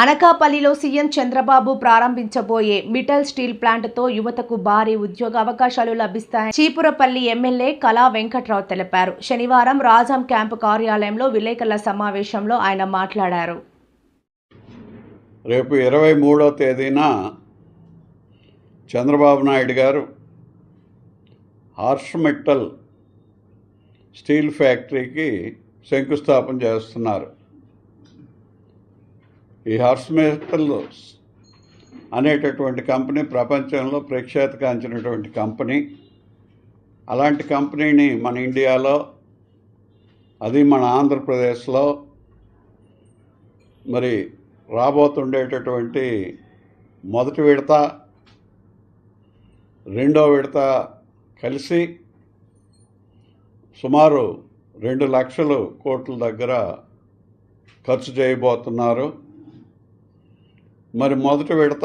అనకాపల్లిలో CM Chandrababu ప్రారంభించబోయే Mittal steel ప్లాంట్తో యువతకు భారీ ఉద్యోగ అవకాశాలు లభిస్తాయని చీపురపల్లి ఎమ్మెల్యే కళా వెంకట్రావు తెలిపారు. శనివారం రాజాం క్యాంపు కార్యాలయంలో విలేకరుల సమావేశంలో ఆయన మాట్లాడారు. రేపు 23వ తేదీన చంద్రబాబు నాయుడు గారు ఆర్షమెటల్ స్టీల్ ఫ్యాక్టరీకి శంకుస్థాపన చేస్తున్నారు. ఈ ఆర్షమెటల్ అనేటటువంటి కంపెనీ ప్రపంచంలో ప్రఖ్యాతిగాంచినటువంటి కంపెనీ. అలాంటి కంపెనీని మన ఇండియాలో, అది మన ఆంధ్రప్రదేశ్లో మరి రాబోతుండేటటువంటి మొదటి విడత, రెండో విడత కలిసి సుమారు 2 లక్షల కోట్ల దగ్గర ఖర్చు చేయబోతున్నారు. మరి మొదటి విడత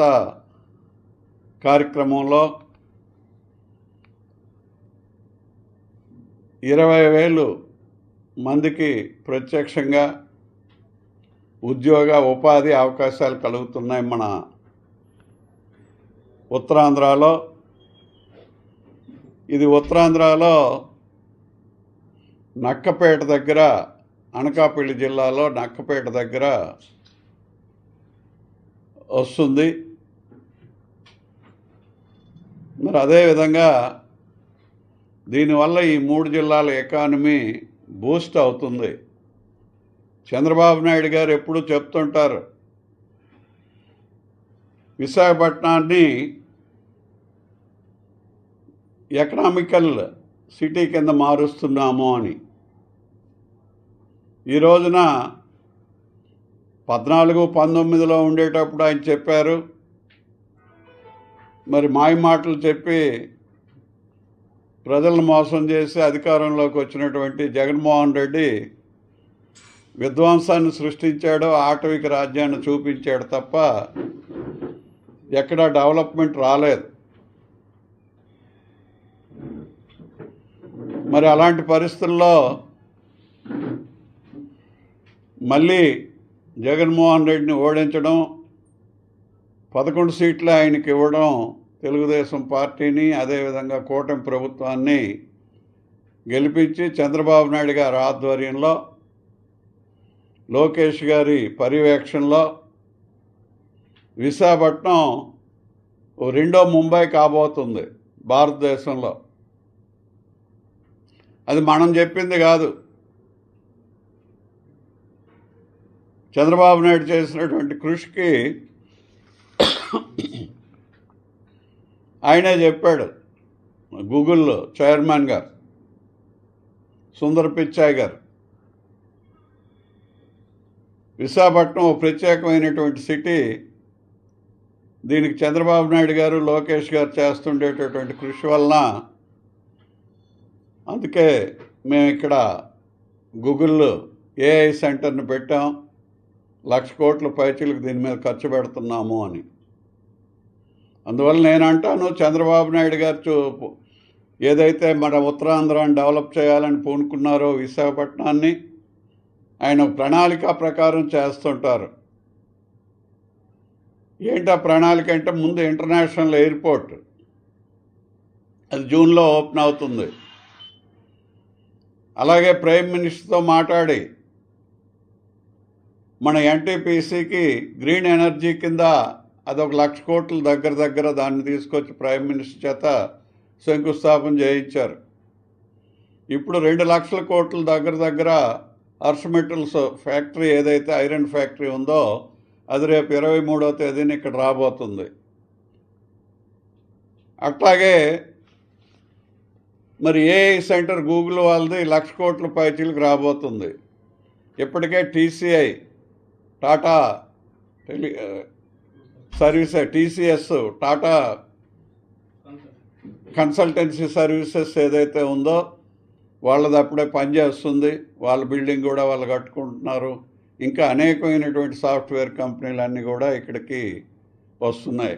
కార్యక్రమంలో 20,000 మందికి ప్రత్యక్షంగా ఉద్యోగ ఉపాధి అవకాశాలు కలుగుతున్నాయి. మన ఉత్తరాంధ్రలో, ఇది ఉత్తరాంధ్రలో నక్కపేట దగ్గర, అనకాపల్లి జిల్లాలో నక్కపేట దగ్గర వస్తుంది. మరి అదేవిధంగా దీనివల్ల ఈ 3 జిల్లాల ఎకానమీ బూస్ట్ అవుతుంది. చంద్రబాబు నాయుడు గారు ఎప్పుడూ చెప్తుంటారు, విశాఖపట్నాన్ని ఎకనామికల్ సిటీ కింద మారుస్తున్నాము అని. ఈ రోజున 14-19లో ఉండేటప్పుడు ఆయన చెప్పారు. మరి మాయ మాటలు చెప్పి ప్రజలను మోసం చేసి అధికారంలోకి వచ్చినటువంటి జగన్మోహన్ రెడ్డి విధ్వంసాన్ని సృష్టించాడు, ఆటవిక రాజ్యాన్ని చూపించాడు తప్ప ఎక్కడా డెవలప్మెంట్ రాలేదు. మరి అలాంటి పరిస్థితుల్లో మళ్ళీ జగన్మోహన్ రెడ్డిని ఓడించడం, 11 సీట్లు ఆయనకి ఇవ్వడం, తెలుగుదేశం పార్టీని, అదేవిధంగా కూటమి ప్రభుత్వాన్ని గెలిపించి చంద్రబాబు నాయుడు గారి ఆధ్వర్యంలో, లోకేష్ గారి పర్యవేక్షణలో విశాఖపట్నం రెండో ముంబై కాబోతుంది భారతదేశంలో. అది మనం చెప్పింది కాదు, చంద్రబాబు నాయుడు చేసినటువంటి కృషికి ఆయనే చెప్పాడు. గూగుల్ చైర్మన్ గారు సుందర్ పిచాయ్ గారు, విశాఖపట్నం ఒక ప్రత్యేకమైనటువంటి సిటీ. దీనికి చంద్రబాబు నాయుడు గారు, లోకేష్ గారు చేస్తుండేటటువంటి కృషి వలన, అందుకే మేము ఇక్కడ గూగుల్ ఏఐ సెంటర్ని పెట్టాం, 1,00,000 కోట్ల పైచీలకు దీని మీద ఖర్చు పెడుతున్నాము అని. అందువల్ల నేను అంటాను, చంద్రబాబు నాయుడు గారు ఏదైతే మన ఉత్తరాంధ్రాన్ని డెవలప్ చేయాలని పూనుకున్నారో విశాఖపట్నాన్ని, ఆయన ప్రణాళిక ప్రకారం చేస్తుంటారు. ఏంటా ప్రణాళిక అంటే, ముందు ఇంటర్నేషనల్ ఎయిర్పోర్ట్, అది జూన్లో ఓపెన్ అవుతుంది. అలాగే ప్రైమ్ మినిస్టర్తో మాట్లాడి మన ఎన్టీపీసీకి గ్రీన్ ఎనర్జీ కింద అదొక 1,00,000 కోట్ల దగ్గర దాన్ని తీసుకొచ్చి ప్రైమ్ మినిస్టర్ చేత శంకుస్థాపన చేయించారు. ఇప్పుడు 2 లక్షల కోట్ల దగ్గర ఆర్షమెటల్స్ ఫ్యాక్టరీ, ఏదైతే ఐరన్ ఫ్యాక్టరీ ఉందో, అది రేపు 23వ తేదీన ఇక్కడ రాబోతుంది. అట్లాగే మరి ఏఐ సెంటర్ గూగుల్ వాళ్ళది 1,00,000 కోట్ల పైచీలకు రాబోతుంది. ఇప్పటికే TCI, Tata TCS, Tata consultancy services ఏదైతే ఉందో వాళ్ళది అప్పుడే పనిచేస్తుంది. వాళ్ళ బిల్డింగ్ కూడా వాళ్ళు కట్టుకుంటున్నారు. ఇంకా అనేకమైనటువంటి సాఫ్ట్వేర్ కంపెనీలు అన్నీ కూడా ఇక్కడికి వస్తున్నాయి.